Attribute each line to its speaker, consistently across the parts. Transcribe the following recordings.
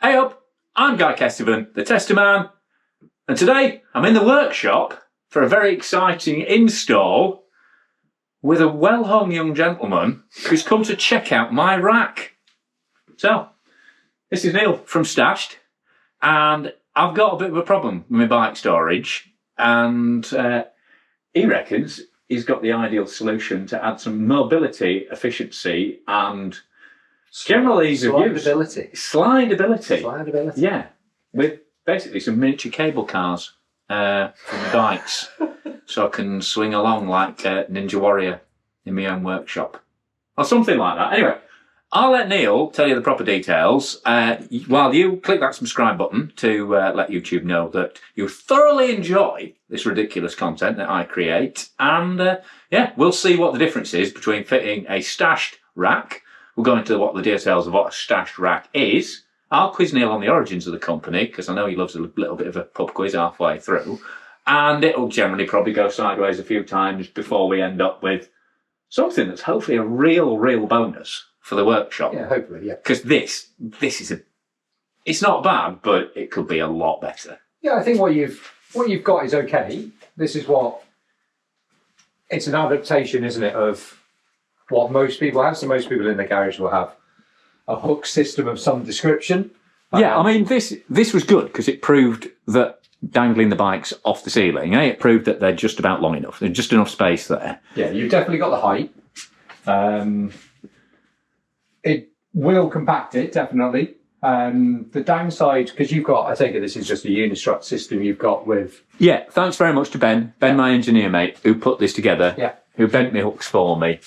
Speaker 1: Hey up, I'm Guy Kestivan, the Tester Man, and today I'm in the workshop for a very exciting install with a well-hung young gentleman who's come to check out my rack. So, this is Neil from Stashed, and I've got a bit of a problem with my bike storage, and he reckons he's got the ideal solution to add some mobility, efficiency, and general ease of use. Slidability. Yeah, with basically some miniature cable cars from bikes, so I can swing along like Ninja Warrior in my own workshop, or something like that. Anyway, I'll let Neil tell you the proper details while you click that subscribe button to let YouTube know that you thoroughly enjoy this ridiculous content that I create. And yeah, we'll see what the difference is between fitting a stashed rack. We'll go into what the details of what a stashed rack is. I'll quiz Neil on the origins of the company, because I know he loves a little bit of a pub quiz halfway through. And it'll generally probably go sideways a few times before we end up with something that's hopefully a real bonus for the workshop.
Speaker 2: Yeah, hopefully, yeah.
Speaker 1: Because this is it's not bad, but it could be a lot better.
Speaker 2: Yeah, I think what you've got is okay. This is it's an adaptation, isn't it, of what most people have. So most people in the garage will have a hook system of some description.
Speaker 1: Yeah, I mean, this was good because it proved that dangling the bikes off the ceiling, it proved that they're just about long enough. There's just enough space there.
Speaker 2: Yeah, you've definitely got the height. It will compact it, definitely. The downside, because I take it this is just a Unistrut system you've got with...
Speaker 1: Yeah, thanks very much to Ben, my engineer mate, who put this together, who bent my hooks for me.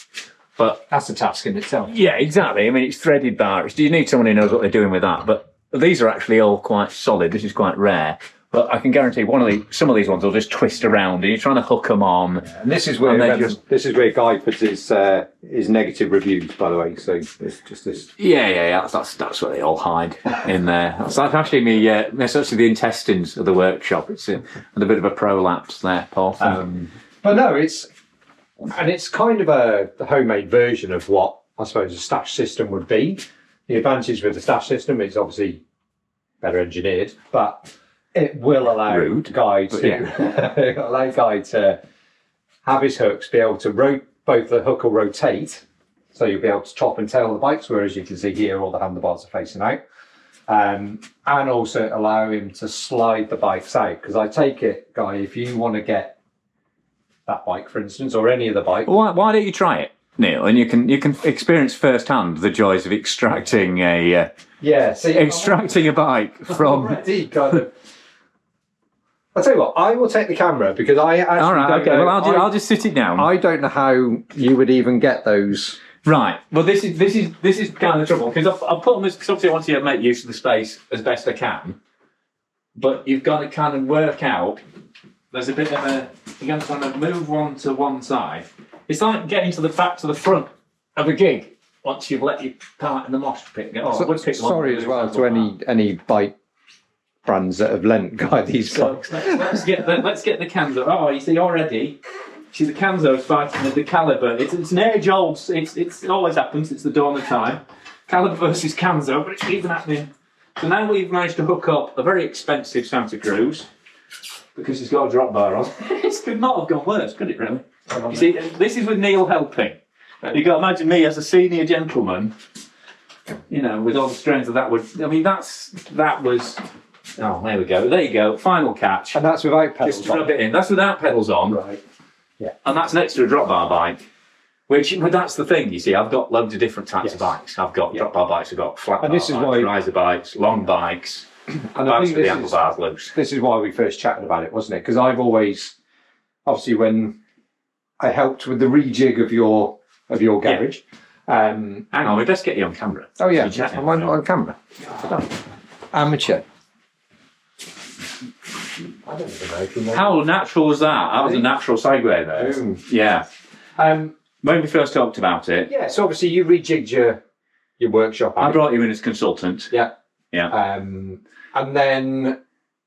Speaker 1: But
Speaker 2: that's a task in itself.
Speaker 1: Yeah, exactly. I mean, it's threaded bar. You need someone who knows what they're doing with that. But these are actually all quite solid. This is quite rare. But I can guarantee some of these ones will just twist around, and you're trying to hook them on.
Speaker 2: Yeah, and this is where Guy puts his negative reviews, by the way. So it's just this.
Speaker 1: Yeah. That's where they all hide in there. That's actually me. It's actually the intestines of the workshop. It's a bit of a prolapse there, Paul.
Speaker 2: But no, it's kind of a homemade version of what I suppose a stash system would be. The advantage with the stash system is obviously better engineered, but it will allow Guy to have his hooks, be able to both the hook will rotate, so you'll be able to top and tail the bikes, whereas you can see here all the handlebars are facing out, and also allow him to slide the bikes out. Because I take it, Guy, if you want to get that bike, for instance, or any of the bikes.
Speaker 1: Why don't you try it, Neil? And you can experience firsthand the joys of extracting a bike from.
Speaker 2: Already kind of. I'll tell you what. I will take the camera because I actually
Speaker 1: all right.
Speaker 2: don't know.
Speaker 1: Well, I'll just sit it down.
Speaker 2: I don't know how you would even get those.
Speaker 1: Right. Well, this is kind of the trouble because I'll put them because obviously I want to make use of the space as best I can, but you've got to kind of work out. There's a bit of you're going to kind of move one to one side. It's like getting back to the front of a gig once you've let your part in the mosh pit.
Speaker 2: Sorry as well to any bike brands that have lent Guy these bikes.
Speaker 1: Let's get the Kanzo. Oh, you see already. See the Kanzo's fighting with the Caliber. It's an age old. It always happens. It's the dawn of time. Caliber versus Kanzo, but it's even happening. So now we've managed to hook up a very expensive Santa Cruz. Because it's got a drop bar on. It could not have gone worse, could it really? You see, this is with Neil helping. You've got to imagine me as a senior gentleman, with all the strength that would... I mean, that was... Oh, there we go. There you go. Final catch.
Speaker 2: And that's without pedals
Speaker 1: Just rub it in. That's without pedals on.
Speaker 2: Right. Yeah.
Speaker 1: And that's next to a drop bar bike. But that's the thing, you see. I've got loads of different types of bikes. I've got drop bar bikes, I've got flat bar bikes, riser bikes, long bikes...
Speaker 2: And I think this is why we first chatted about it, wasn't it? Because I've always, obviously, when I helped with the rejig of your garage.
Speaker 1: Hang on, we best get you on camera.
Speaker 2: Oh yeah, I'm on camera. Amateur. I don't even know.
Speaker 1: How natural was that? That was a natural segue there.
Speaker 2: Boom.
Speaker 1: Yeah. When we first talked about it.
Speaker 2: Yeah. So obviously you rejigged your workshop.
Speaker 1: I brought you in as consultant.
Speaker 2: Yeah.
Speaker 1: Yeah.
Speaker 2: And then,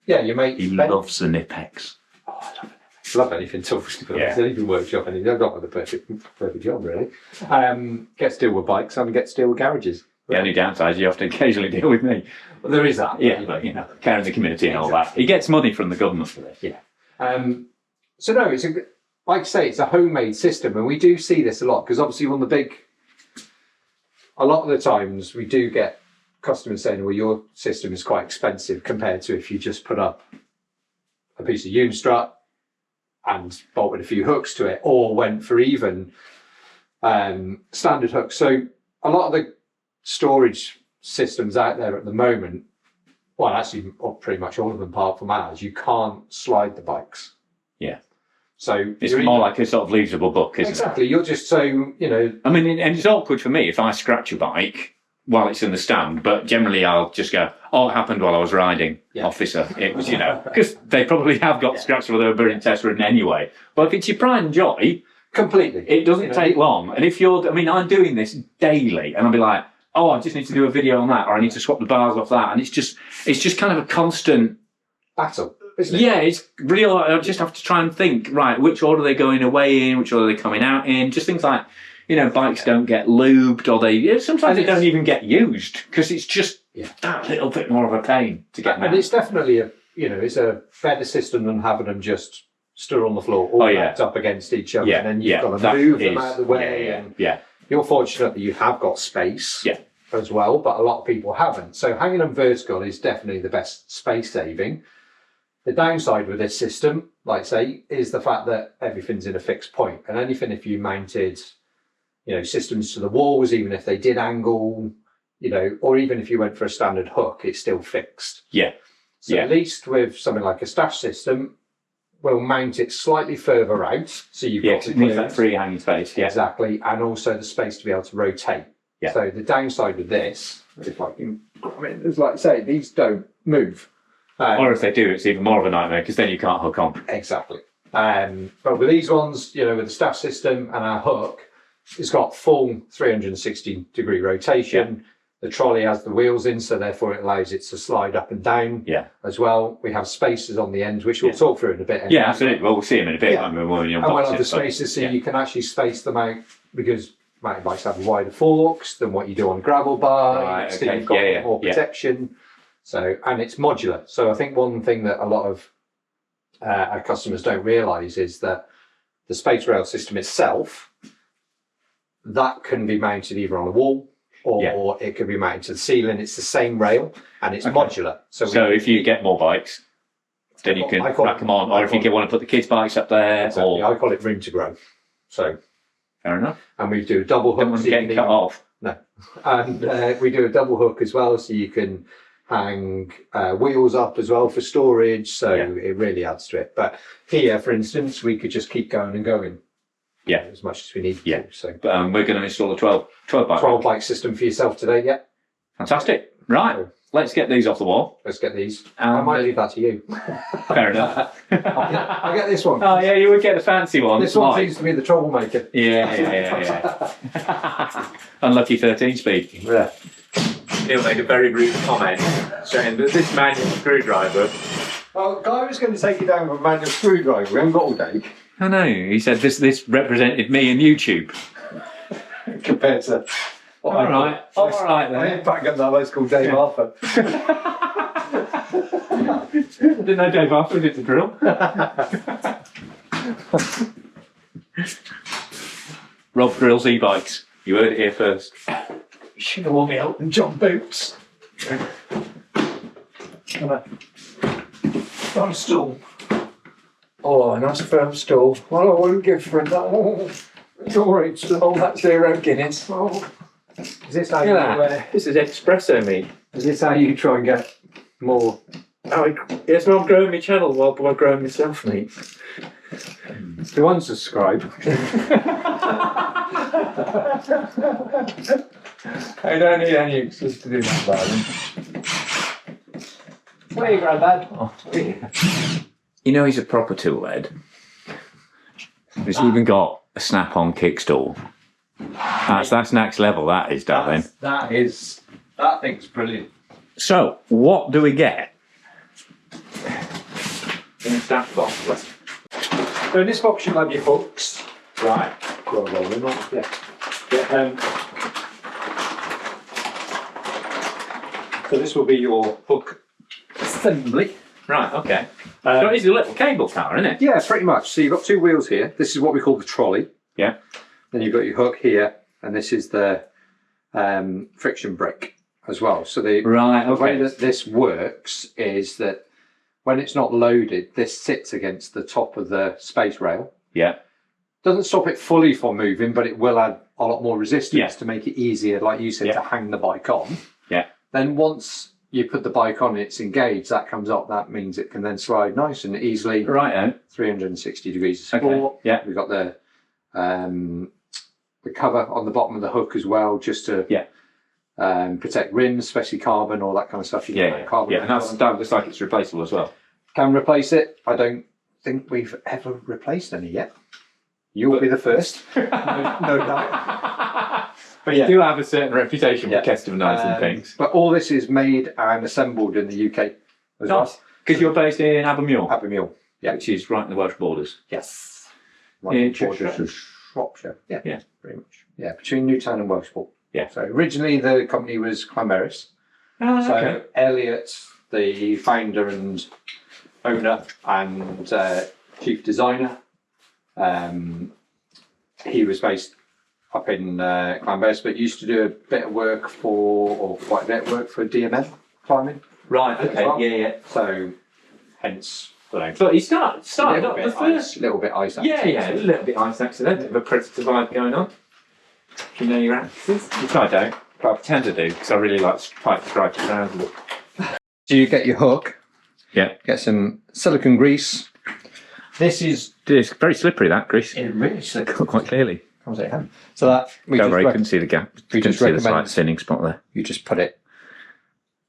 Speaker 2: you make...
Speaker 1: He loves the Nipex.
Speaker 2: Oh, I love it. Love anything tough. Anything workshop, anything. I've got the perfect job, really. Get to deal with bikes and get to deal with garages.
Speaker 1: The only downside is you have to occasionally deal with me.
Speaker 2: Well, there is that.
Speaker 1: Yeah, but care in the community and all that. He gets money from the government for this.
Speaker 2: Yeah. So no, it's like I say, it's a homemade system, and we do see this a lot because obviously a lot of the times we do get customers saying, "Well, your system is quite expensive compared to if you just put up a piece of Unistrut and bolted a few hooks to it, or went for even standard hooks." So a lot of the storage systems out there at the moment, well, actually pretty much all of them apart from ours, you can't slide the bikes.
Speaker 1: Yeah.
Speaker 2: So
Speaker 1: it's more like a sort of leasable book, isn't it?
Speaker 2: Exactly. You're just so,
Speaker 1: I mean, and it's awkward for me if I scratch a bike while it's in the stand, but generally I'll just go, "Oh, it happened while I was riding, officer." It was, because they probably have got scratched while they were burning test ridden anyway. But if it's your pride and joy,
Speaker 2: completely,
Speaker 1: it doesn't take long. And if I'm doing this daily, and I'll be like, "Oh, I just need to do a video on that, or I need to swap the bars off that," and it's just kind of a constant
Speaker 2: battle. Isn't it?
Speaker 1: Yeah, it's real. I just have to try and think, right, which order are they going away in, which order are they coming out in, just things like, bikes don't get lubed, or sometimes they don't even get used, because it's just that little bit more of a pain to get.
Speaker 2: And it's definitely it's a better system than having them just stood on the floor, all backed up against each other, and then you've got to move them out of the way. And you're fortunate that you have got space as well, but a lot of people haven't. So hanging them vertical is definitely the best space saving. The downside with this system, like I say, is the fact that everything's in a fixed point, and anything if you mounted, systems to the walls, even if they did angle, or even if you went for a standard hook, it's still fixed.
Speaker 1: Yeah.
Speaker 2: So at least with something like a stash system, we'll mount it slightly further out, so you've got
Speaker 1: that free hanging space. Yeah.
Speaker 2: Exactly, and also the space to be able to rotate.
Speaker 1: Yeah.
Speaker 2: So the downside of this, it's like I say, these don't move.
Speaker 1: Or if they do, it's even more of a nightmare because then you can't hook on.
Speaker 2: Exactly. But with these ones, with the staff system and our hook, it's got full 360-degree rotation. The trolley has the wheels in, so therefore it allows it to slide up and down as well. We have spaces on the ends, which we'll talk through in a bit. Anyway.
Speaker 1: Yeah, absolutely. Well, we'll see them in a bit.
Speaker 2: And we'll have the spaces so you can actually space them out, because mountain bikes have wider forks than what you do on a gravel bike.
Speaker 1: Right,
Speaker 2: so you've got more protection. So, and it's modular. So I think one thing that a lot of our customers don't realise is that the space rail system itself, that can be mounted either on a wall or it can be mounted to the ceiling. It's the same rail and it's modular. So
Speaker 1: if you get more bikes, then you can rack them on. Or if you want to put the kids' bikes up there.
Speaker 2: Exactly. I call it room to grow. So
Speaker 1: fair enough.
Speaker 2: And we do a double hook.
Speaker 1: Don't getting cut off.
Speaker 2: No. And we do a double hook as well, so you can hang wheels up as well for storage, so it really adds to it. But here, for instance, we could just keep going and going as much as we need to. So
Speaker 1: we're going to install a 12
Speaker 2: bike system for yourself today.
Speaker 1: Fantastic. Right, let's get these off the wall.
Speaker 2: Let's get these. I might leave that to you.
Speaker 1: Fair enough.
Speaker 2: I'll get this one.
Speaker 1: Oh yeah, you would get the fancy one.
Speaker 2: This one seems to be the troublemaker.
Speaker 1: Yeah. Unlucky 13 speed.
Speaker 2: Yeah.
Speaker 1: He'll make a very rude comment saying that this manual screwdriver.
Speaker 2: Well, Guy was going to take you down with a manual screwdriver. We haven't got all day.
Speaker 1: I know. He said this represented me and YouTube.
Speaker 2: Compared to.
Speaker 1: All right then.
Speaker 2: I ain't back up that place called Dave Arthur.
Speaker 1: Didn't know Dave Arthur did the drill. Rob drills e-bikes. You heard it here first.
Speaker 2: You should have worn me Elton John boots. On a stool. Oh, a nice firm stool. Well, I wouldn't give for it. Oh, it's all right. Oh, that's 0 Guinness. Oh. Is this how
Speaker 1: this is espresso me.
Speaker 2: Is this how you try and get more?
Speaker 1: Oh, yes, I'm growing my channel while I'm growing myself, mate.
Speaker 2: Do unsubscribe. I don't need any excuse to do that, darling. Where are you, Grandad? Oh,
Speaker 1: you know he's a proper tool head. He's even got a snap-on kickstall. That's next level, that is, darling.
Speaker 2: That thing's brilliant.
Speaker 1: So, what do we get in the staff box?
Speaker 2: So in this box you'll have your hooks.
Speaker 1: Right.
Speaker 2: So this will be your hook assembly.
Speaker 1: Right, okay. So it's a little cable car, isn't it?
Speaker 2: Yeah, pretty much. So you've got two wheels here. This is what we call the trolley.
Speaker 1: Yeah.
Speaker 2: Then you've got your hook here, and this is the friction brake as well. So the way that this works is that when it's not loaded, this sits against the top of the space rail.
Speaker 1: Yeah.
Speaker 2: Doesn't stop it fully from moving, but it will add a lot more resistance to make it easier, like you said, to hang the bike on.
Speaker 1: Yeah.
Speaker 2: Then once you put the bike on and it's engaged, that comes up, that means it can then slide nice and easily.
Speaker 1: Right.
Speaker 2: 360 degrees of support.
Speaker 1: Okay. Yeah.
Speaker 2: We've got the cover on the bottom of the hook as well, just to protect rims, especially carbon, all that kind of stuff.
Speaker 1: Carbon. Yeah, and that looks like it's replaceable as well.
Speaker 2: Can replace it. I don't think we've ever replaced any yet. You'll be the first. no doubt.
Speaker 1: But you do have a certain reputation for customizing things.
Speaker 2: But all this is made and assembled in the UK as well.
Speaker 1: Because you're based in Abermuir.
Speaker 2: Abermuir,
Speaker 1: which is right in the Welsh borders.
Speaker 2: Yes.
Speaker 1: Interesting.
Speaker 2: Shropshire. Yeah, pretty much. Yeah, between Newtown and Welshpool.
Speaker 1: Yeah.
Speaker 2: So originally the company was Clanberis.
Speaker 1: So
Speaker 2: Elliot, the founder and owner and chief designer, he was based up in Clanberis, but used to do a bit of work quite a bit of work for DMM climbing.
Speaker 1: Right, okay,
Speaker 2: well.
Speaker 1: yeah.
Speaker 2: So, hence,
Speaker 1: But he started up the first.
Speaker 2: Little bit ice
Speaker 1: Yeah, a little bit ice accident, bit of a predator vibe going on. Do you know your axes? Which I don't, but I pretend to do because I really like quite stripy trousers.
Speaker 2: So you get your hook.
Speaker 1: Yeah.
Speaker 2: Get some silicone grease. This is...
Speaker 1: It's very slippery, that grease.
Speaker 2: It really slippery.
Speaker 1: Quite clearly.
Speaker 2: So that...
Speaker 1: Don't worry, you couldn't see the gap. You couldn't see the slight thinning spot there.
Speaker 2: You just put it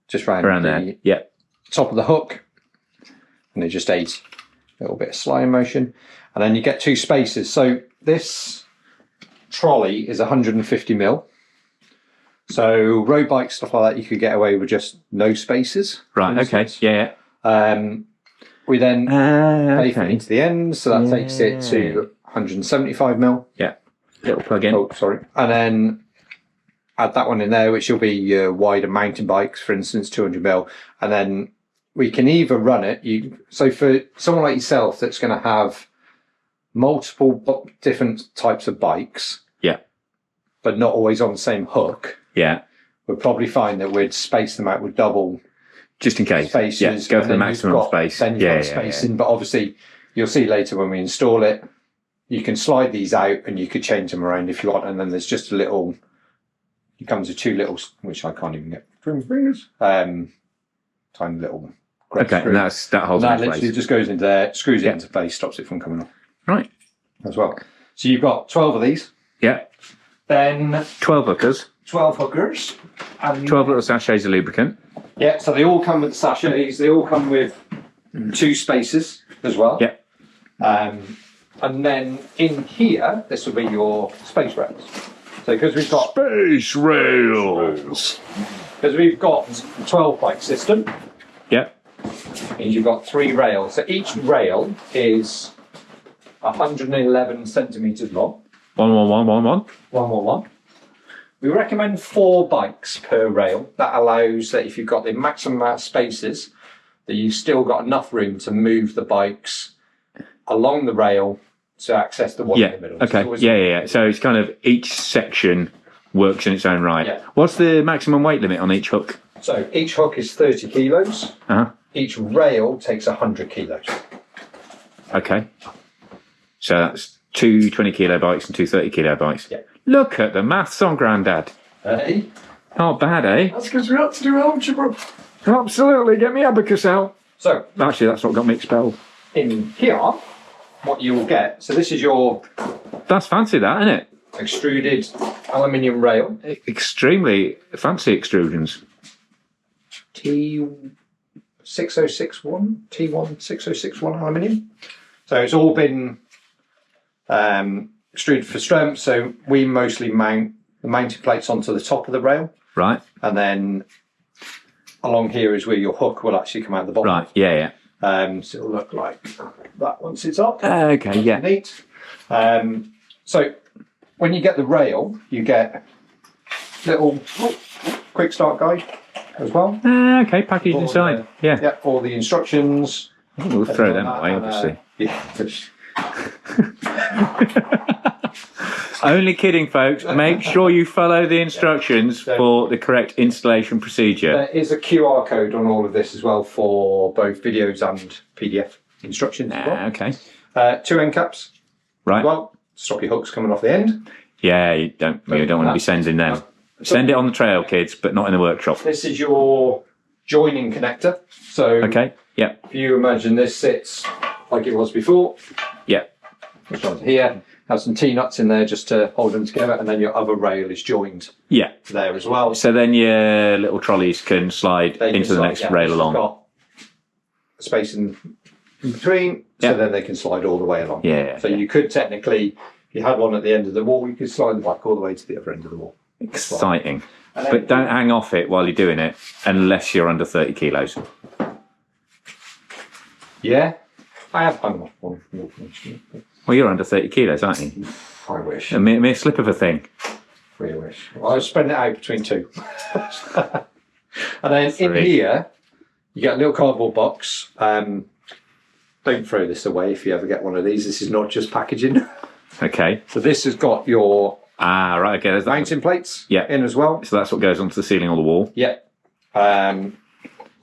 Speaker 2: just round
Speaker 1: there. Yeah.
Speaker 2: Top of the hook. And it just aids a little bit of sliding motion. And then you get two spaces. So this trolley is 150 mil. So road bikes, stuff like that, you could get away with just no spaces.
Speaker 1: Right, okay, yeah.
Speaker 2: We then pay for it into the end, so that takes it to 175 mil.
Speaker 1: Yeah, little plug in.
Speaker 2: Oh, sorry. And then add that one in there, which will be your wider mountain bikes, for instance, 200 mil. And then we can either run it, so for someone like yourself that's going to have multiple different types of bikes, but not always on the same hook, we'd probably find that we'd space them out with double,
Speaker 1: just in case.
Speaker 2: Spaces.
Speaker 1: Yeah, go for the maximum space.
Speaker 2: Then you've got spacing, but obviously you'll see later when we install it, you can slide these out and you could change them around if you want, and then there's just a little. It comes with two little, which I can't even get from fingers. Tiny little.
Speaker 1: Okay, and that holds it in place.
Speaker 2: Literally just goes into there, screws it into place, stops it from coming off.
Speaker 1: Right.
Speaker 2: As well. So you've got 12 of these.
Speaker 1: Yeah.
Speaker 2: Then
Speaker 1: 12 hookers.
Speaker 2: 12 hookers. And
Speaker 1: 12 little sachets of lubricant.
Speaker 2: Yeah, so they all come with sachets. They all come with two spaces as well.
Speaker 1: Yeah.
Speaker 2: And then in here, this will be your space rails. So because we've got
Speaker 1: space rails.
Speaker 2: Because we've got a 12 bike system.
Speaker 1: Yeah.
Speaker 2: And you've got 3 rails. So each rail is 111 centimetres long. 111. We recommend 4 bikes per rail. That allows that if you've got the maximum amount of spaces, that you've still got enough room to move the bikes along the rail to access the one in the middle.
Speaker 1: Okay. Yeah. So it's kind of each section works in its own right.
Speaker 2: Yeah.
Speaker 1: What's the maximum weight limit on each hook?
Speaker 2: So each hook is 30 kilos. Each rail takes 100 kilos.
Speaker 1: Okay. So that's 2 20-kilo bikes and 2 30-kilo bikes.
Speaker 2: Yeah.
Speaker 1: Look at the maths on Grandad.
Speaker 2: Hey?
Speaker 1: Not bad, eh?
Speaker 2: That's because we had to do algebra.
Speaker 1: Absolutely. Get me abacus out.
Speaker 2: So,
Speaker 1: actually, that's what got me expelled.
Speaker 2: In here, what you will get, so this is your...
Speaker 1: That's fancy, that, isn't it?
Speaker 2: Extruded aluminium rail.
Speaker 1: Extremely fancy extrusions.
Speaker 2: T6061, T16061 aluminium. So it's all been extruded for strength. So we mostly mount the mounting plates onto the top of the rail.
Speaker 1: Right.
Speaker 2: And then along here is where your hook will actually come out the bottom.
Speaker 1: Right, yeah.
Speaker 2: So it'll look like that once it's up.
Speaker 1: Okay, yeah.
Speaker 2: Neat. So when you get the rail, you get little quick start guide. as well.
Speaker 1: Okay, packaged
Speaker 2: All
Speaker 1: inside. Yeah.
Speaker 2: Yeah, all the instructions.
Speaker 1: I think we'll throw them away,
Speaker 2: And,
Speaker 1: obviously.
Speaker 2: yeah.
Speaker 1: Only kidding, folks. Make sure you follow the instructions for the correct installation procedure.
Speaker 2: There is a QR code on all of this as well for both videos and PDF instructions as well.
Speaker 1: Okay.
Speaker 2: 2 end caps.
Speaker 1: Right.
Speaker 2: Well, stop your hooks coming off the end.
Speaker 1: Yeah, you don't want to be sending them. Send it on the trail, kids, but not in the workshop.
Speaker 2: This is your joining connector. So
Speaker 1: Okay. Yeah.
Speaker 2: if you imagine this sits like it was before,
Speaker 1: Yeah.
Speaker 2: this one's here, have some T-nuts in there just to hold them together, and then your other rail is joined
Speaker 1: Yeah.
Speaker 2: there as well.
Speaker 1: So then your little trolleys can slide
Speaker 2: They can
Speaker 1: into the
Speaker 2: slide-
Speaker 1: next
Speaker 2: yeah,
Speaker 1: rail
Speaker 2: this has
Speaker 1: along.
Speaker 2: got space in between,
Speaker 1: Yeah.
Speaker 2: so then they can slide all the way along.
Speaker 1: Yeah.
Speaker 2: So you could technically, if you had one at the end of the wall, you could slide the bike all the way to the other end of the wall.
Speaker 1: Exciting.
Speaker 2: And then-
Speaker 1: But don't hang off it while you're doing it unless you're under 30 kilos.
Speaker 2: Yeah, I have hung off one.
Speaker 1: Well, you're under 30 kilos, aren't you?
Speaker 2: I wish.
Speaker 1: A mere slip of a thing.
Speaker 2: I wish. Well, I'll spend it out between 2. And then in
Speaker 1: 3.
Speaker 2: here, you get a little cardboard box. Don't throw this away if you ever get one of these. This is not just packaging.
Speaker 1: Okay.
Speaker 2: So this has got your
Speaker 1: Right. Okay. There's that.
Speaker 2: mounting plates
Speaker 1: Yeah.
Speaker 2: in as well.
Speaker 1: So that's what goes onto the ceiling or the wall.
Speaker 2: Yeah.
Speaker 1: So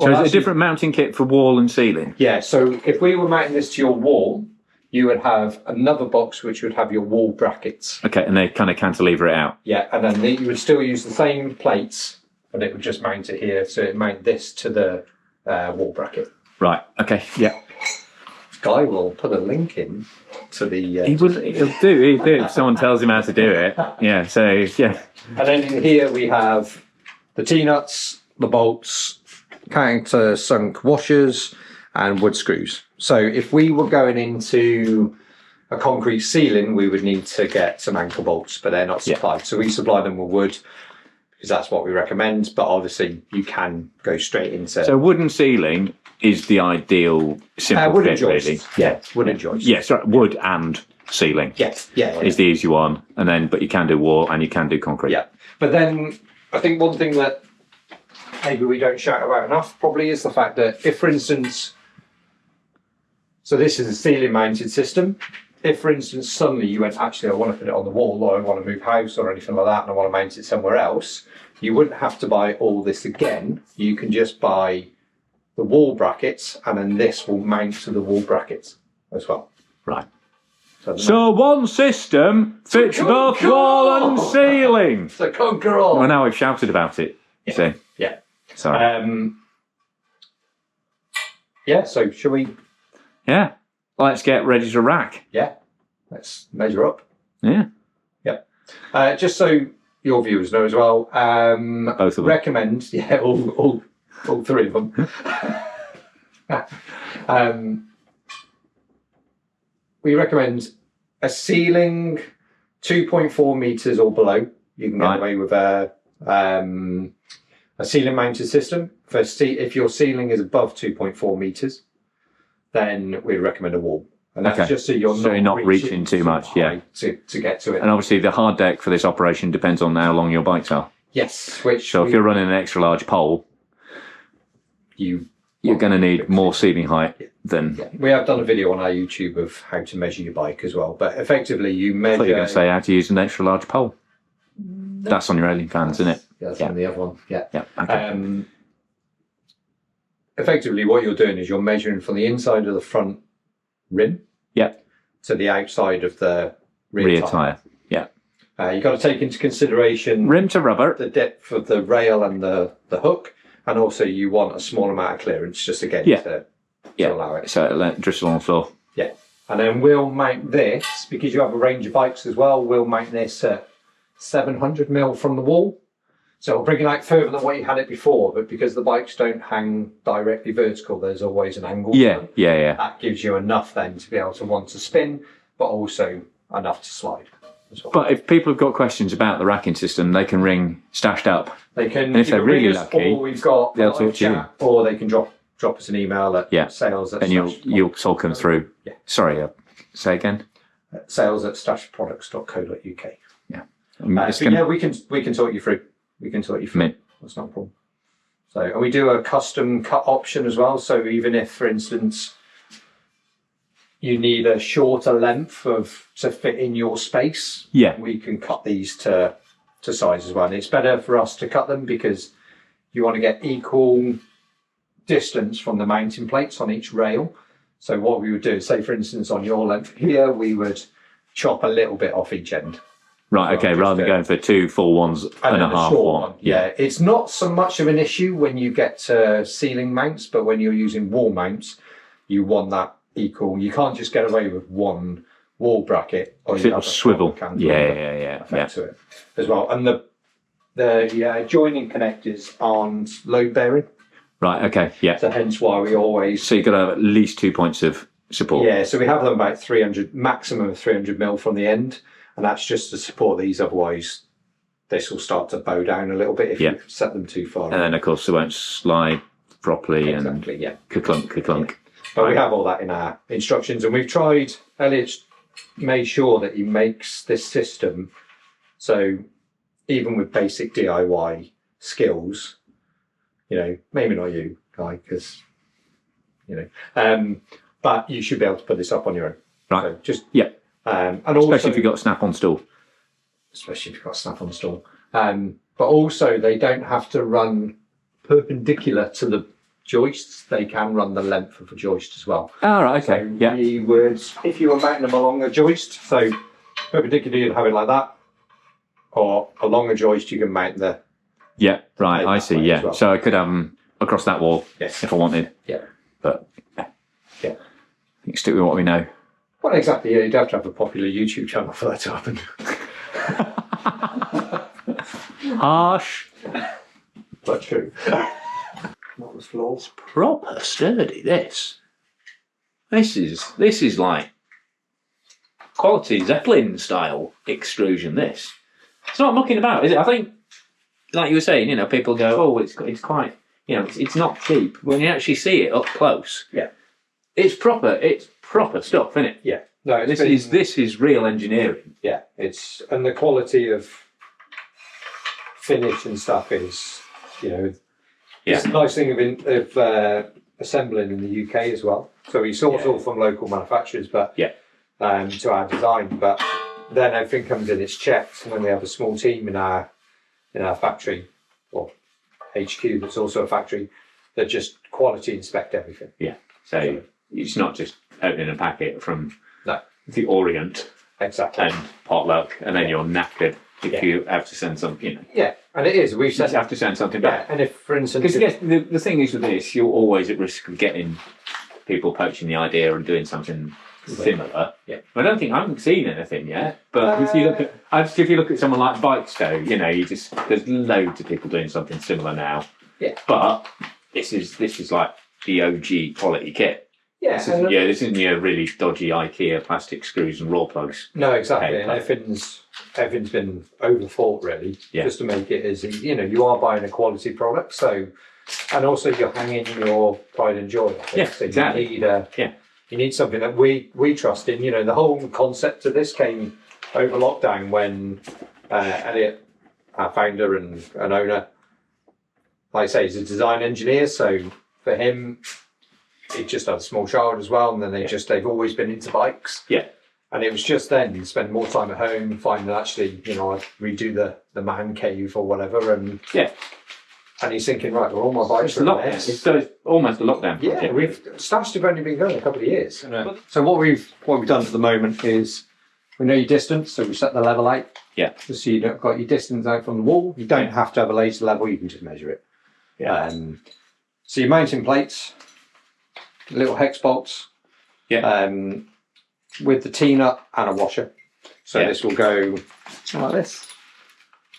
Speaker 1: is it
Speaker 2: actually-
Speaker 1: a different mounting kit for wall and ceiling?
Speaker 2: Yeah, so if we were mounting this to your wall, you would have another box which would have your wall brackets.
Speaker 1: Okay, and they kind of cantilever it out.
Speaker 2: Yeah, and then you would still use the same plates, but it would just mount it here. So it mount this to the wall bracket.
Speaker 1: Right. Okay. Yeah.
Speaker 2: Guy will put a link in to the.
Speaker 1: He'll do if someone tells him how to do it. Yeah. So yeah.
Speaker 2: And then in here we have the T-nuts, the bolts, countersunk washers, and wood screws. So if we were going into a concrete ceiling, we would need to get some anchor bolts, but they're not supplied. So we supply them with wood because that's what we recommend. But obviously, you can go straight into.
Speaker 1: So wooden ceiling is the ideal simple
Speaker 2: wooden
Speaker 1: fit,
Speaker 2: joists.
Speaker 1: really.
Speaker 2: Yeah, wooden joists.
Speaker 1: Yeah. Sorry, wood and ceiling.
Speaker 2: Yes. Yeah.
Speaker 1: Is the easy one, and then but you can do wall and you can do concrete.
Speaker 2: Yeah. But then I think one thing that maybe we don't shout about enough probably is the fact that if, for instance, so this is a ceiling mounted system. If, for instance, suddenly you went, actually, I want to put it on the wall, or I want to move house or anything like that, and I want to mount it somewhere else, you wouldn't have to buy all this again. You can just buy the wall brackets, and then this will mount to the wall brackets as well.
Speaker 1: Right.
Speaker 2: So
Speaker 1: one system fits both wall and ceiling.
Speaker 2: so conquer all.
Speaker 1: Well, now we've shouted about it.
Speaker 2: Yeah.
Speaker 1: So
Speaker 2: Yeah.
Speaker 1: sorry.
Speaker 2: Yeah. So shall we?
Speaker 1: Yeah. Let's get ready to rack.
Speaker 2: Yeah. Let's measure up.
Speaker 1: Yeah.
Speaker 2: Just so your viewers know as well,
Speaker 1: Both of them.
Speaker 2: recommend, yeah, all 3 of them. We recommend a ceiling 2.4 meters or below. You can get
Speaker 1: Right.
Speaker 2: away with a ceiling mounted system. If your ceiling is above 2.4 meters, then we recommend a wall. And that's
Speaker 1: Okay.
Speaker 2: just so you're
Speaker 1: not reaching too much,
Speaker 2: high to get to it.
Speaker 1: And obviously the hard deck for this operation depends on how long your bikes are.
Speaker 2: Yes, which
Speaker 1: So if you're running an extra large pole, you're going to need more ceiling height than.
Speaker 2: Yeah, we have done a video on our YouTube of how to measure your bike as well. But effectively, you
Speaker 1: I
Speaker 2: measure.
Speaker 1: thought you were going to say how to use an extra large pole. That's on your alien fans, isn't it?
Speaker 2: Yeah, that's
Speaker 1: Yeah.
Speaker 2: on the other one. Yeah.
Speaker 1: Yeah. Okay.
Speaker 2: Effectively, what you're doing is you're measuring from the inside of the front rim.
Speaker 1: Yeah.
Speaker 2: To the outside of the
Speaker 1: Rear tyre. Yeah.
Speaker 2: You've got to take into consideration
Speaker 1: Rim to rubber.
Speaker 2: the depth of the rail and the hook, and also you want a small amount of clearance just again
Speaker 1: Yeah.
Speaker 2: to
Speaker 1: Yeah.
Speaker 2: allow it.
Speaker 1: So let it drizzle on the floor.
Speaker 2: Yeah. And then we'll mount this, because you have a range of bikes as well, we'll mount this at 700mm from the wall. So it'll bring it out further than what you had it before, but because the bikes don't hang directly vertical, there's always an angle. to
Speaker 1: Yeah.
Speaker 2: them.
Speaker 1: Yeah.
Speaker 2: That gives you enough then to be able to want to spin, but also enough to slide as well.
Speaker 1: But if people have got questions about the racking system, they can ring Stashed Up.
Speaker 2: They can,
Speaker 1: And if they're
Speaker 2: either ring
Speaker 1: really
Speaker 2: us,
Speaker 1: lucky,
Speaker 2: or we've got
Speaker 1: they'll
Speaker 2: a live
Speaker 1: talk to you.
Speaker 2: chat, or they can drop us an email at sales at
Speaker 1: And you'll talk them through.
Speaker 2: Yeah.
Speaker 1: Sorry, say again.
Speaker 2: sales at stashproducts.co.uk.
Speaker 1: Yeah.
Speaker 2: But yeah, we can talk you through. We can talk you through.
Speaker 1: Mint.
Speaker 2: That's not a problem. So, and we do a custom cut option as well. So even if, for instance, you need a shorter length to fit in your space,
Speaker 1: Yeah.
Speaker 2: we can cut these to size as well. And it's better for us to cut them because you want to get equal distance from the mounting plates on each rail. So what we would do is, say for instance on your length here, we would chop a little bit off each end.
Speaker 1: Right, okay,
Speaker 2: just
Speaker 1: rather than going for 2 full ones and
Speaker 2: then
Speaker 1: a half
Speaker 2: short
Speaker 1: one.
Speaker 2: Yeah, it's not so much of an issue when you get to ceiling mounts, but when you're using wall mounts, you want that equal. You can't just get away with one wall bracket or you
Speaker 1: It'll
Speaker 2: have a
Speaker 1: swivel.
Speaker 2: cantilever
Speaker 1: Yeah.
Speaker 2: effect to it as well. And the joining connectors aren't load bearing,
Speaker 1: Right, okay, yeah.
Speaker 2: so hence why we always.
Speaker 1: So you've got to have at least 2 points of support.
Speaker 2: Yeah, so we have them about 300, maximum of 300 mil from the end, and that's just to support these. Otherwise, this will start to bow down a little bit if you set them too far.
Speaker 1: And then, of course, they won't slide properly
Speaker 2: Exactly,
Speaker 1: and
Speaker 2: yeah.
Speaker 1: ka-clunk.
Speaker 2: But we have all that in our instructions, and we've tried. Elliot's made sure that he makes this system so even with basic DIY skills, you know, maybe not you, Guy, because you know, but you should be able to put this up on your own.
Speaker 1: Right.
Speaker 2: So just
Speaker 1: Yeah.
Speaker 2: and
Speaker 1: Especially
Speaker 2: also,
Speaker 1: if you've got a snap-on stool.
Speaker 2: especially if you've got a snap-on stool. But also, they don't have to run perpendicular to the joists. They can run the length of a joist as well.
Speaker 1: Oh, right, okay.
Speaker 2: So
Speaker 1: Yeah.
Speaker 2: we would, if you were mounting them along a joist, so perpendicularly you'd have it like that, or along a joist you can mount the.
Speaker 1: Yeah, right,
Speaker 2: Like
Speaker 1: I
Speaker 2: that
Speaker 1: see,
Speaker 2: way as
Speaker 1: yeah.
Speaker 2: well.
Speaker 1: So I could have them across that wall
Speaker 2: Yes.
Speaker 1: if I wanted.
Speaker 2: Yeah.
Speaker 1: But,
Speaker 2: Yeah.
Speaker 1: I think stick with what we know.
Speaker 2: Well, exactly. Yeah, you'd have to have a popular YouTube channel for that to happen.
Speaker 1: Harsh.
Speaker 2: But true. What was floors?
Speaker 1: Proper sturdy, this. This is like quality Zeppelin style extrusion, this. It's not mucking about, is it? I think, like you were saying, you know, people go, oh, it's quite, you know, it's not cheap. When you actually see it up close,
Speaker 2: Yeah.
Speaker 1: it's proper stuff, isn't it?
Speaker 2: Yeah. No,
Speaker 1: This is real engineering.
Speaker 2: Yeah, it's and the quality of finish and stuff is, you know,
Speaker 1: Yeah.
Speaker 2: it's a nice thing of assembling in the UK as well. So we source all from local manufacturers, but
Speaker 1: Yeah.
Speaker 2: to our design, but then everything comes in, it's checked, and then we have a small team in our factory or HQ that's also a factory that just quality inspect everything.
Speaker 1: Yeah. So it's not just opening a packet from
Speaker 2: No.
Speaker 1: the Orient
Speaker 2: Exactly.
Speaker 1: and potluck, and then you're knackered if
Speaker 2: Yeah.
Speaker 1: you have to send something. You know,
Speaker 2: Yeah, and it is. We've
Speaker 1: you
Speaker 2: said
Speaker 1: have to send something
Speaker 2: yeah,
Speaker 1: back.
Speaker 2: and if, for instance,
Speaker 1: Because yes, the thing is with this, you're always at risk of getting people poaching the idea and doing something similar.
Speaker 2: Yeah.
Speaker 1: I haven't seen anything yet. But if you look at someone like Bikestow, you know, there's loads of people doing something similar now.
Speaker 2: Yeah.
Speaker 1: But this is like the OG quality kit.
Speaker 2: yeah,
Speaker 1: This
Speaker 2: and-
Speaker 1: isn't your really dodgy IKEA plastic screws and raw plugs.
Speaker 2: No, exactly,
Speaker 1: Okay,
Speaker 2: and
Speaker 1: perfect.
Speaker 2: everything's been overthought really,
Speaker 1: Yeah.
Speaker 2: just to make it as you know you are buying a quality product, so and also you're hanging your pride and joy. I think.
Speaker 1: Yeah,
Speaker 2: so
Speaker 1: exactly.
Speaker 2: You need something that we trust in. You know, the whole concept of this came over lockdown when Elliot, our founder and owner, like I say, he's a design engineer, so for him, he just had a small child as well, and then they've always been into bikes.
Speaker 1: Yeah.
Speaker 2: And it was just then spend more time at home, find that actually, you know, I'd redo the man cave or whatever, and
Speaker 1: Yeah.
Speaker 2: and he's thinking, right, well, all my bikes
Speaker 1: It's
Speaker 2: are in
Speaker 1: lockdown.
Speaker 2: this.
Speaker 1: It's almost a lockdown
Speaker 2: Yeah,
Speaker 1: project.
Speaker 2: we've Stash have only been going a couple of years. So what we've done at the moment is we know your distance, so we set the level out.
Speaker 1: Yeah.
Speaker 2: Just so you've got your distance out from the wall. You don't have to have a laser level, you can just measure it.
Speaker 1: Yeah.
Speaker 2: So your mounting plates, little hex bolts.
Speaker 1: Yeah.
Speaker 2: With the T-nut and a washer. So
Speaker 1: Yeah.
Speaker 2: this will go like this.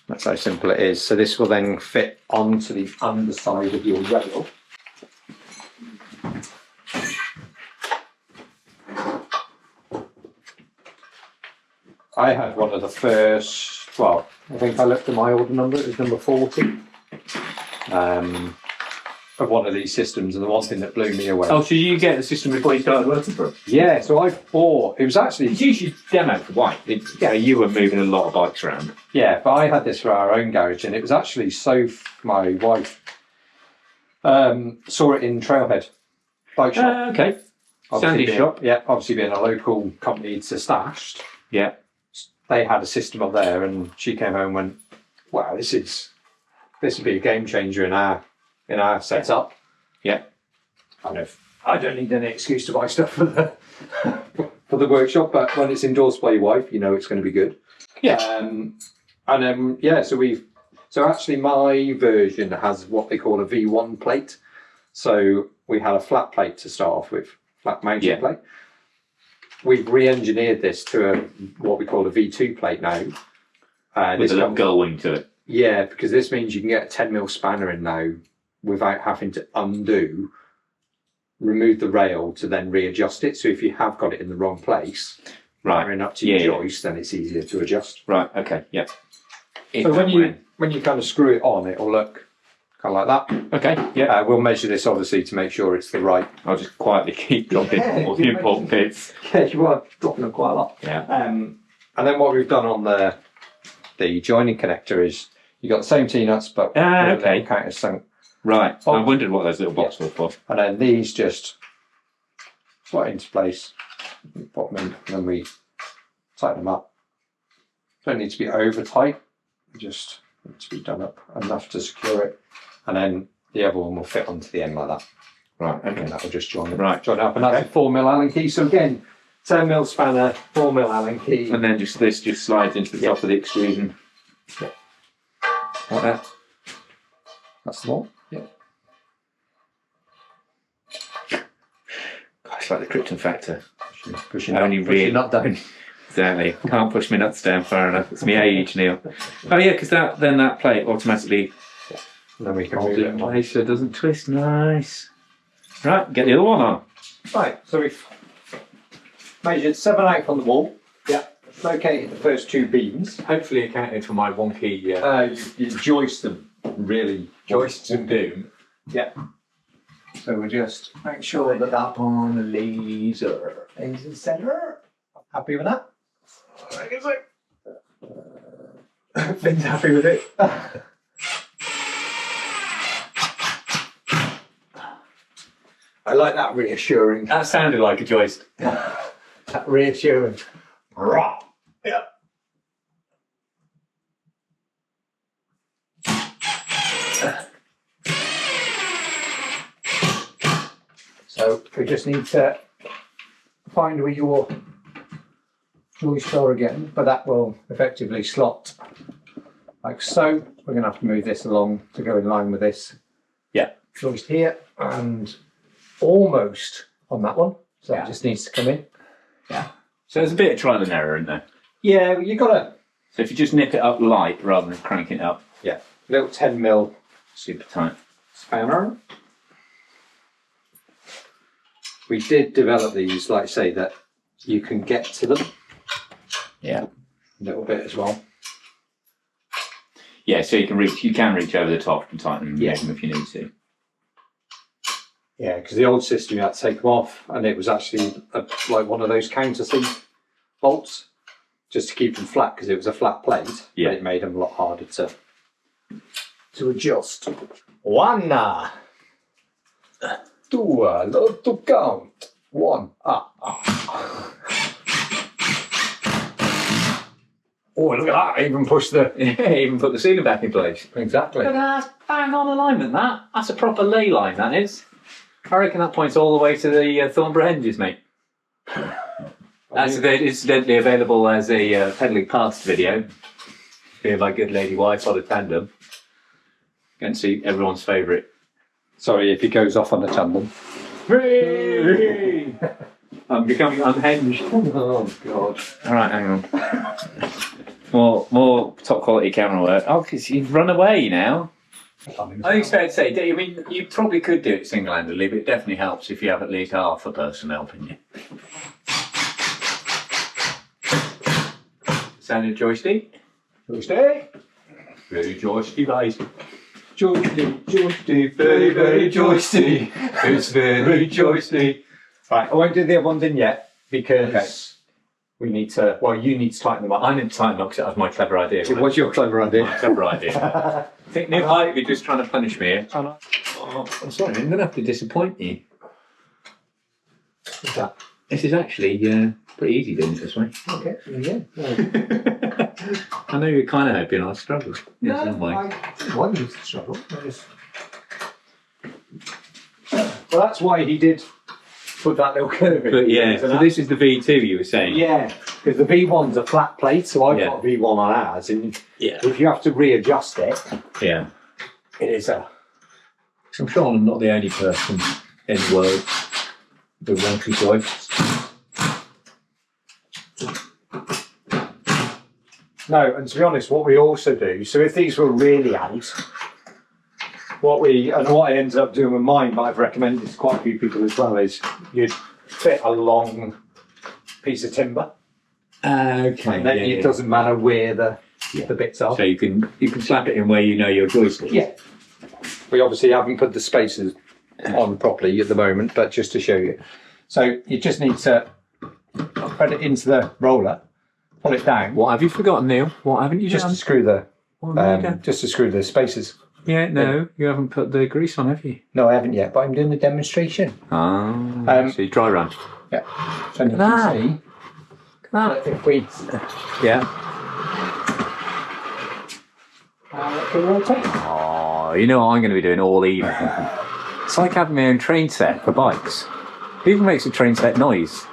Speaker 2: That's how simple it is. So this will then fit onto the underside of your rail. I had one of the first, well, I think I looked at my order number, it was number 40. Of one of these systems, and the one thing that blew me away.
Speaker 1: Oh, so you get the system before you started working for it?
Speaker 2: Yeah, so I bought, it was actually,
Speaker 1: It's usually demoed for white. Yeah, you were moving a lot of bikes around.
Speaker 2: yeah, but I had this for our own garage, and it was actually my wife Saw it in Trailhead Bike Shop.
Speaker 1: Okay. Sandy
Speaker 2: being,
Speaker 1: shop.
Speaker 2: Yeah, obviously being a local company to Stashed,
Speaker 1: Yeah.
Speaker 2: they had a system up there, and she came home and went, "Wow, this would be a game changer in our setup."
Speaker 1: Yeah.
Speaker 2: I don't need any excuse to buy stuff for the for the workshop, but when it's endorsed by your wife, you know it's going to be good.
Speaker 1: Yeah.
Speaker 2: So actually my version has what they call a V1 plate. So we had a flat plate to start off with, flat mounting plate. We've re-engineered this to what we call a V2 plate now.
Speaker 1: With a little gull wing to it.
Speaker 2: Yeah, because this means you can get a 10mm spanner in now without having to remove the rail to then readjust it. So if you have got it in the wrong place,
Speaker 1: right,
Speaker 2: up to your joist, then it's easier to adjust.
Speaker 1: Right. Okay. Yeah.
Speaker 2: So when you kind of screw it on, it'll look kind of like that.
Speaker 1: Okay. Yeah.
Speaker 2: We'll measure this obviously to make sure it's the right.
Speaker 1: I'll just quietly keep dropping all the important bits.
Speaker 2: Yeah, you are dropping them quite a lot.
Speaker 1: Yeah.
Speaker 2: And then what we've done on the joining connector is you got the same T-nuts, but
Speaker 1: okay.
Speaker 2: Countersunk.
Speaker 1: Right. I wondered what those little boxes were for.
Speaker 2: And then these just slot into place, pop them in, and then we tighten them up. Don't need to be over tight, just need to be done up enough to secure it. And then the other one will fit onto the end like that.
Speaker 1: Right, okay.
Speaker 2: And that will just join it.
Speaker 1: Right.
Speaker 2: Join it up. And that's a 4mm Allen key. So again, 10mm spanner, 4mm Allen key.
Speaker 1: And then this just slides into the top of the extrusion.
Speaker 2: Yeah.
Speaker 1: Like that.
Speaker 2: That's the one. Yeah.
Speaker 1: God, it's like the Krypton factor.
Speaker 2: Pushing
Speaker 1: not down. Exactly. Can't push my nuts down far enough. It's my age, Neil. Oh yeah, because then that plate automatically
Speaker 2: and then we can
Speaker 1: holds
Speaker 2: move
Speaker 1: it in place so it doesn't twist. Nice. Right, get the other one on.
Speaker 2: Right, so we've measured 7/8 on the wall. Yeah. Located the first two beams.
Speaker 1: Hopefully accounted for my wonky...
Speaker 2: You joist them, really.
Speaker 1: Joists and doom.
Speaker 2: Yeah. So we just make sure that
Speaker 1: up on the laser.
Speaker 2: is in centre. Happy with that?
Speaker 1: I guess so.
Speaker 2: Finn's happy with it. I like that reassuring.
Speaker 1: That sounded like a joist.
Speaker 2: That reassuring. Yeah. So we just need to find where your joists are again, but that will effectively slot like so. We're going to have to move this along to go in line with this.
Speaker 1: Yeah.
Speaker 2: Joist here and almost on that one. So it just needs to come in.
Speaker 1: Yeah. So there's a bit of trial and error in there.
Speaker 2: Yeah, you got to.
Speaker 1: So if you just nip it up light rather than cranking it up.
Speaker 2: Yeah. Little 10mm
Speaker 1: super tight
Speaker 2: spanner. We did develop these, like I say, that you can get to them.
Speaker 1: Yeah.
Speaker 2: A little bit as well.
Speaker 1: Yeah, so you can reach over the top and tighten them if you need to.
Speaker 2: Yeah, because the old system you had to take them off, and it was actually like one of those countersink bolts, just to keep them flat because it was a flat plate.
Speaker 1: Yeah,
Speaker 2: it made them a lot harder to adjust. One, two, love to count. One, Oh, look at that! I even pushed
Speaker 1: even put the ceiling back in place.
Speaker 2: Exactly.
Speaker 1: Look at that, bang on alignment. That's a proper ley line. That is. I reckon that points all the way to the Thornborough hinges, mate. That's incidentally available as a pedalling past video. Here, my good lady wife on a tandem. Go and see everyone's favourite.
Speaker 2: Sorry if he goes off on a tandem.
Speaker 1: I'm becoming unhinged.
Speaker 2: Oh God!
Speaker 1: All right, hang on. More top quality camera work. Oh, because you've run away now. I think it's fair to say, I mean, you probably could do it single-handedly, but it definitely helps if you have at least half a person helping you. Sounded joystick?
Speaker 2: Joystick?
Speaker 1: Very joystick, guys.
Speaker 2: Joystick, very, very joystick. It's very joystick. Right, I won't do the other ones in yet because we need to, well, you need to tighten them up.
Speaker 1: I need to tighten up because that was my clever idea.
Speaker 2: What's your clever idea?
Speaker 1: My clever idea. I think Nick might be just trying to punish me here. Oh, I'm sorry, I'm going to have to disappoint you.
Speaker 2: What's that?
Speaker 1: This is actually pretty easy doing it this way.
Speaker 2: Okay, yeah.
Speaker 1: I know you're kind of hoping I'll struggle in some way.
Speaker 2: I want you to struggle. Well, that's why he did put that little curve in.
Speaker 1: But yeah, so this is the V2 you were saying.
Speaker 2: Yeah, because the V1's a flat plate, so I've got a V1 on ours, and if you have to readjust it,
Speaker 1: it
Speaker 2: is a...
Speaker 1: So I'm sure I'm not the only person in the world with wonky joints.
Speaker 2: No, and to be honest, what we also do, so if these were really out, what I ended up doing with mine, but I've recommended to quite a few people as well, is you'd fit a long piece of timber.
Speaker 1: Okay.
Speaker 2: And then it doesn't matter where the bits are.
Speaker 1: So you can slap it in where you know your joystick.
Speaker 2: Yeah. We obviously haven't put the spacers on properly at the moment, but just to show you. So you just need to put it into the roller, pull it down.
Speaker 1: What have you forgotten, Neil? What haven't you
Speaker 2: Just
Speaker 1: done?
Speaker 2: to screw the
Speaker 1: What
Speaker 2: just to screw the spacers.
Speaker 1: Yeah, no, you haven't put the grease on, have you?
Speaker 2: No, I haven't yet, but I'm doing the demonstration.
Speaker 1: Oh, so you dry run.
Speaker 2: Yeah. So you can see that if we can rotate.
Speaker 1: Oh, you know what I'm going to be doing all evening? It's like having my own train set for bikes. Who even makes a train set noise?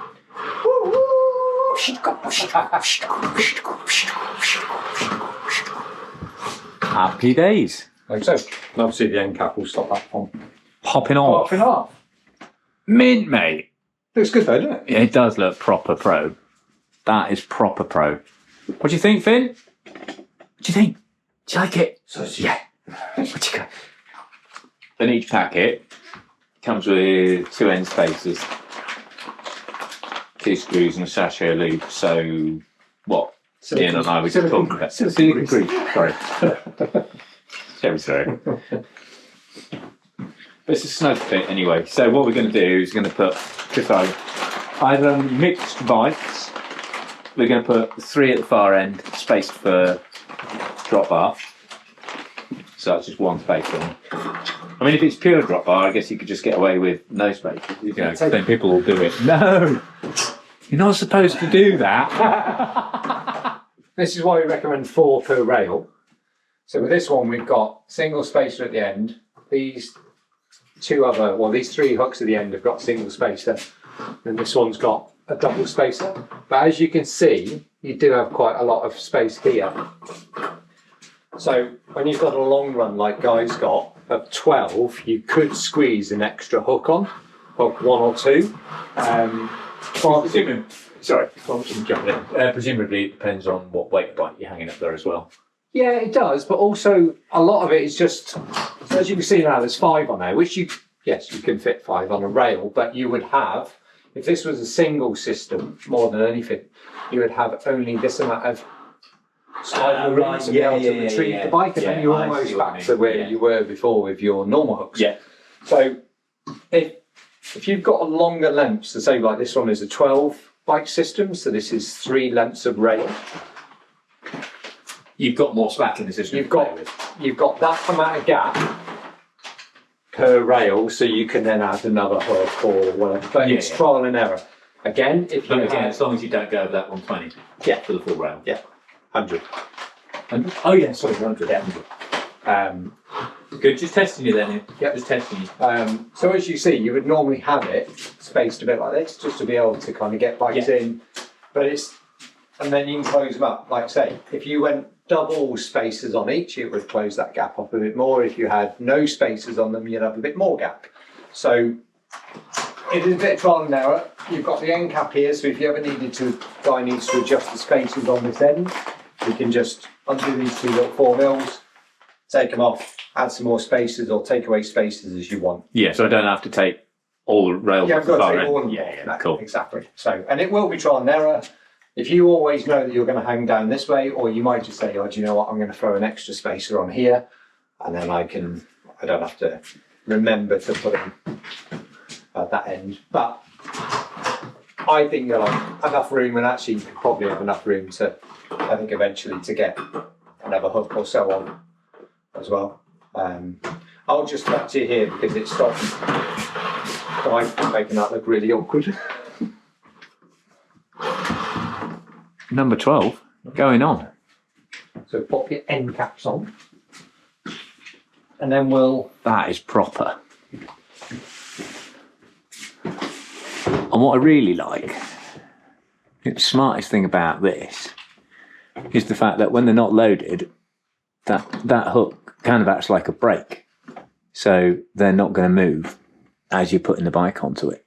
Speaker 1: Happy days.
Speaker 2: Like so. And obviously the end cap will stop that from
Speaker 1: Popping off.
Speaker 2: popping off.
Speaker 1: Mint, mate.
Speaker 2: Looks good though, doesn't it?
Speaker 1: It does look proper pro. That is proper pro. What do you think, Finn? What do you think? Do you like it? Yeah. What you got? Then each packet comes with 2 end spacers, 2 screws and a sachet lube. So, what? Ian and I were just talking about silicone grease. Sorry. Sorry. But it's a snug fit anyway. So what we're going to do is going to put just either mixed bikes. We're going to put 3 at the far end, spaced for drop bar. So that's just 1 space on. I mean, if it's pure drop bar, I guess you could just get away with no space. You know, 'cause then people will do it. No, you're not supposed to do that.
Speaker 2: This is why we recommend 4 per rail. So with this one, we've got single spacer at the end. These 3 hooks at the end have got single spacer. And this one's got a double spacer. But as you can see, you do have quite a lot of space here. So when you've got a long run like Guy's got of 12, you could squeeze an extra hook on, hook 1 or 2.
Speaker 1: Sorry, I'm jumping in. Presumably, it depends on what weight bike you're hanging up there as well.
Speaker 2: Yeah, it does, but also a lot of it is just, so as you can see now, there's 5 on there, which you can fit 5 on a rail, but you would have, if this was a single system, more than anything, you would have only this amount of sliding room to be able to retrieve the bike, and then you're almost back to where you were before with your normal hooks.
Speaker 1: Yeah.
Speaker 2: So if you've got a longer length, so say like this one is a 12 bike system, so this is 3 lengths of rail.
Speaker 1: You've got more slack in the system.
Speaker 2: You've got that amount of gap per rail, so you can then add another hook or whatever. But it's trial and error. Again,
Speaker 1: as long as you don't go over that 120.
Speaker 2: Yeah.
Speaker 1: For the full rail.
Speaker 2: Yeah. 100.
Speaker 1: 100? Oh yeah, sorry, 100. Yeah. 100. Good, just testing you then. Ian.
Speaker 2: Yep.
Speaker 1: Just testing you.
Speaker 2: So as you see, you would normally have it spaced a bit like this, just to be able to kind of get bikes in. But and then you can close them up. Like say, if you went double spacers on each, it would close that gap up a bit more. If you had no spacers on them, you'd have a bit more gap. So it is a bit of trial and error. You've got the end cap here, so if you ever needs to adjust the spacers on this end, you can just undo these 2 little 4 mils, take them off, add some more spacers or take away spacers as you want.
Speaker 1: Yeah, so I don't have to take all the rails
Speaker 2: Yeah,
Speaker 1: off
Speaker 2: I've
Speaker 1: the
Speaker 2: got to
Speaker 1: far
Speaker 2: take
Speaker 1: end.
Speaker 2: all of them.
Speaker 1: Yeah, cool.
Speaker 2: Exactly. So, and it will be trial and error. If you always know that you're going to hang down this way, or you might just say, oh, do you know what, I'm going to throw an extra spacer on here, and then I don't have to remember to put in at that end. But I think you'll have enough room, and actually you could probably have enough room to, I think, eventually to get another hook or so on as well. I'll just cut to here because it stops. So I'm making that look really awkward.
Speaker 1: Number 12, going on.
Speaker 2: So pop your end caps on, and then we'll.
Speaker 1: That is proper. And what I really like, the smartest thing about this, is the fact that when they're not loaded, that hook kind of acts like a brake. So they're not going to move as you're putting the bike onto it.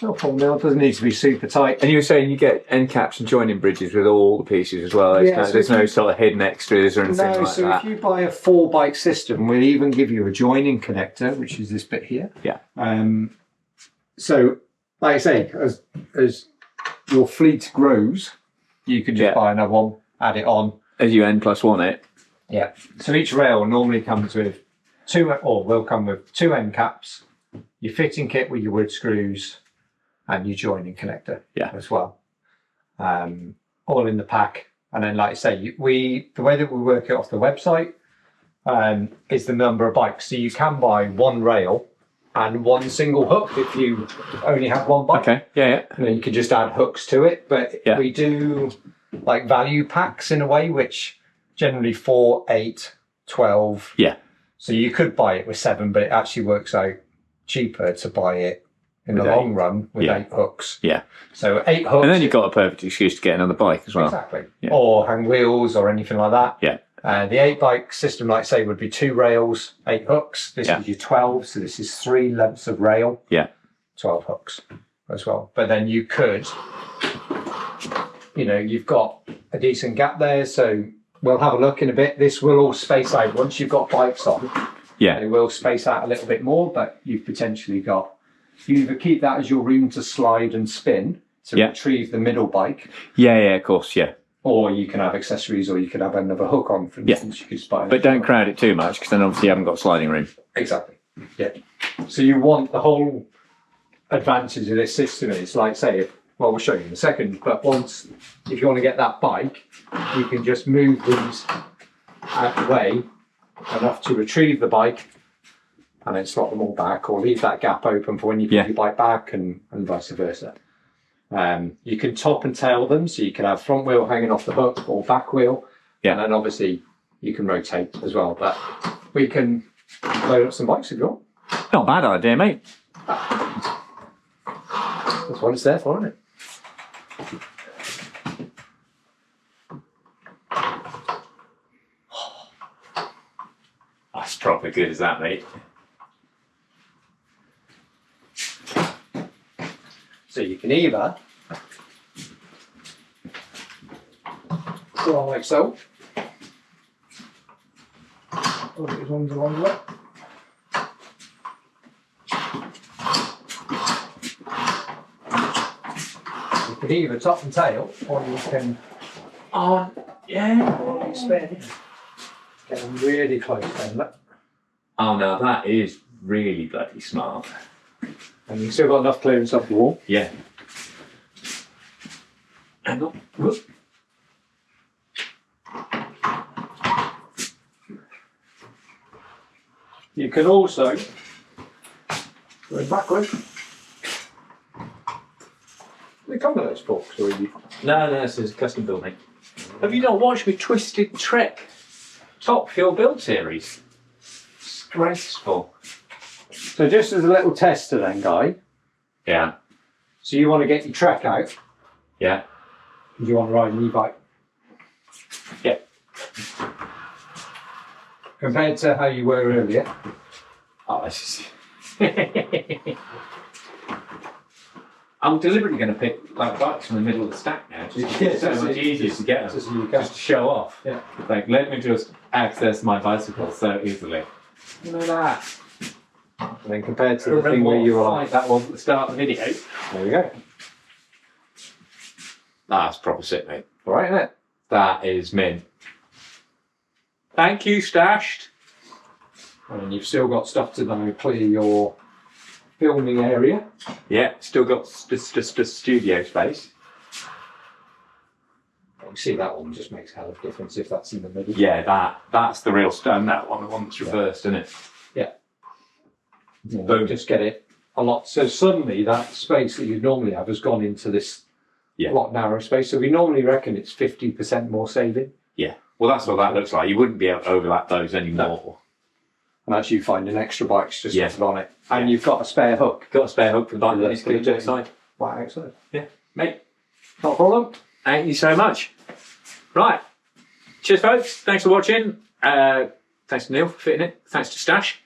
Speaker 2: No problem, now. It doesn't need to be super tight.
Speaker 1: And you were saying you get end caps and joining bridges with all the pieces as well. There's no sort of hidden extras or anything like that.
Speaker 2: No, so if you buy a 4-bike system, we'll even give you a joining connector, which is this bit here.
Speaker 1: Yeah.
Speaker 2: So, like I say, as your fleet grows, you can just buy another one, add it on.
Speaker 1: As you N+1 it.
Speaker 2: Yeah. So each rail normally comes with will come with 2 end caps, your fitting kit with your wood screws, and your joining connector as well. All in the pack. And then, like I say, the way that we work it off the website is the number of bikes. So you can buy 1 rail and 1 single hook if you only have 1 bike.
Speaker 1: Okay, yeah.
Speaker 2: And then you can just add hooks to it. But we do like value packs in a way, which generally 4, 8, 12.
Speaker 1: Yeah.
Speaker 2: So you could buy it with 7, but it actually works out cheaper to buy it in the long run with 8 hooks.
Speaker 1: Yeah.
Speaker 2: So 8 hooks.
Speaker 1: And then you've got a perfect excuse to get another bike as well.
Speaker 2: Exactly.
Speaker 1: Yeah.
Speaker 2: Or hang wheels or anything like that.
Speaker 1: Yeah.
Speaker 2: The 8-bike system, like I say, would be 2 rails, 8 hooks. This is your 12, so this is 3 lengths of rail.
Speaker 1: Yeah.
Speaker 2: 12 hooks as well. But then you could, you've got a decent gap there, so we'll have a look in a bit. This will all space out once you've got bikes on.
Speaker 1: Yeah.
Speaker 2: It will space out a little bit more, but you've potentially got. You either keep that as your room to slide and spin to retrieve the middle bike. Yeah,
Speaker 1: of course, yeah.
Speaker 2: Or you can have accessories, or you could have another hook on, for instance. You could just buy
Speaker 1: but don't crowd it too much, because then obviously you haven't got sliding room.
Speaker 2: Exactly. Yeah. So you want the whole advantage of this system is, like, say, we'll show you in a second, but if you want to get that bike, you can just move these out of the way enough to retrieve the bike and then slot them all back, or leave that gap open for when you put your bike back, and vice versa. You can top and tail them, so you can have front wheel hanging off the hook or back wheel, and then obviously you can rotate as well. But we can load up some bikes if you want.
Speaker 1: Not a bad idea, mate.
Speaker 2: That's what it's there for, isn't it?
Speaker 1: That's proper good, is that, mate?
Speaker 2: So you can either go on like so. Or these ones along the way. You can either top and tail, or you can spin. Get them really close then, look.
Speaker 1: Oh no, that is really bloody smart.
Speaker 2: And you've still got enough clearance off the wall.
Speaker 1: Yeah. Hang on. Whoop.
Speaker 2: You can also go backwards. They come with those forks, or you?
Speaker 1: No, this is custom building. Have you not watched me Twisted Trek Top Fuel Build series? Disgraceful.
Speaker 2: So just as a little tester then, Guy.
Speaker 1: Yeah.
Speaker 2: So you want to get your Trek out.
Speaker 1: Yeah.
Speaker 2: You want to ride an e-bike.
Speaker 1: Yeah.
Speaker 2: Compared to how you were earlier.
Speaker 1: Oh, this is... I'm deliberately going to pick like bikes from the middle of the stack now. It's so much easier to get them. Just to show off.
Speaker 2: Yeah.
Speaker 1: Like, let me just access my bicycle so easily. Look at that.
Speaker 2: And then compared to the thing where you were like
Speaker 1: that was at the start of the video.
Speaker 2: There we go.
Speaker 1: That's proper sick, mate.
Speaker 2: Alright, isn't it?
Speaker 1: That is mint. Thank you, Stashed.
Speaker 2: And then you've still got stuff to now clear your filming area.
Speaker 1: Yeah, still got just a studio space.
Speaker 2: You see that one just makes a hell of a difference if that's in the middle.
Speaker 1: Yeah, that's the real stone. That one, the one that's reversed, isn't it?
Speaker 2: Yeah.
Speaker 1: Boom.
Speaker 2: Just get it a lot. So suddenly that space that you'd normally have has gone into this lot narrower space. So we normally reckon it's 50% more saving.
Speaker 1: Yeah. Well, that's what that looks like. You wouldn't be able to overlap those anymore.
Speaker 2: No. And as you find an extra bike's just
Speaker 1: Yeah.
Speaker 2: on it. And you've got a spare hook.
Speaker 1: Got a spare hook for the bike.
Speaker 2: That's
Speaker 1: Basically,
Speaker 2: good.
Speaker 1: outside.
Speaker 2: Right outside.
Speaker 1: Yeah, mate.
Speaker 2: Not a problem.
Speaker 1: Thank you so much. Right. Cheers, folks. Thanks for watching. Thanks to Neil for fitting it. Thanks to Stash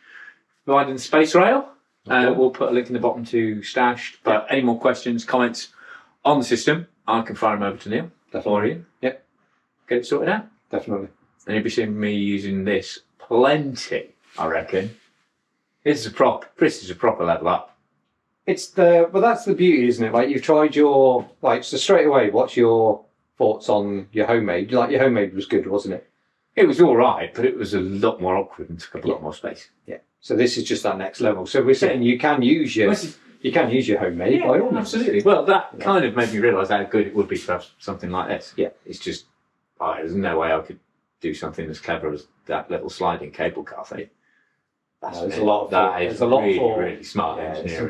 Speaker 1: for providing the space rail. We'll put a link in the bottom to Stash. But any more questions, comments on the system, I can fire them over to Neil. For you.
Speaker 2: Yep.
Speaker 1: Get it sorted out.
Speaker 2: Definitely.
Speaker 1: And you'll be seeing me using this plenty, I reckon. This is a proper level up.
Speaker 2: It's but that's the beauty, isn't it? Like you've tried your, so straight away, what's your thoughts on your homemade? Like your homemade was good, wasn't it?
Speaker 1: It was all right, but it was a lot more awkward and took up a lot more space.
Speaker 2: Yeah. So this is just that next level. So we're saying you can use your homemade by all means.
Speaker 1: Absolutely. Well, that kind of made me realise how good it would be to have something like this.
Speaker 2: Yeah.
Speaker 1: It's just, there's no way I could do something as clever as that little sliding cable car thing.
Speaker 2: There's a lot
Speaker 1: really smart
Speaker 2: There's
Speaker 1: engineering.
Speaker 2: some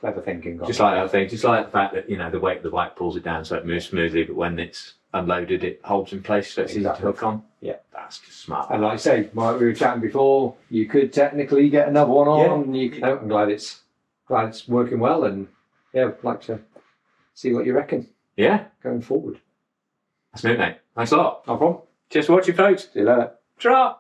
Speaker 2: clever thinking.
Speaker 1: Just like that thing, just like the fact that, the weight of the bike pulls it down so it moves smoothly, but when it's unloaded, it holds in place so it's easy to hook on.
Speaker 2: Yeah.
Speaker 1: That's just smart.
Speaker 2: And like I say, Mike, we were chatting before, you could technically get another one on. Yeah. I'm glad it's working well, and I'd like to see what you reckon.
Speaker 1: Yeah.
Speaker 2: Going forward.
Speaker 1: That's it, mate. Thanks a lot.
Speaker 2: No problem.
Speaker 1: Cheers for watching, folks.
Speaker 2: See you later.
Speaker 1: Ta-ra!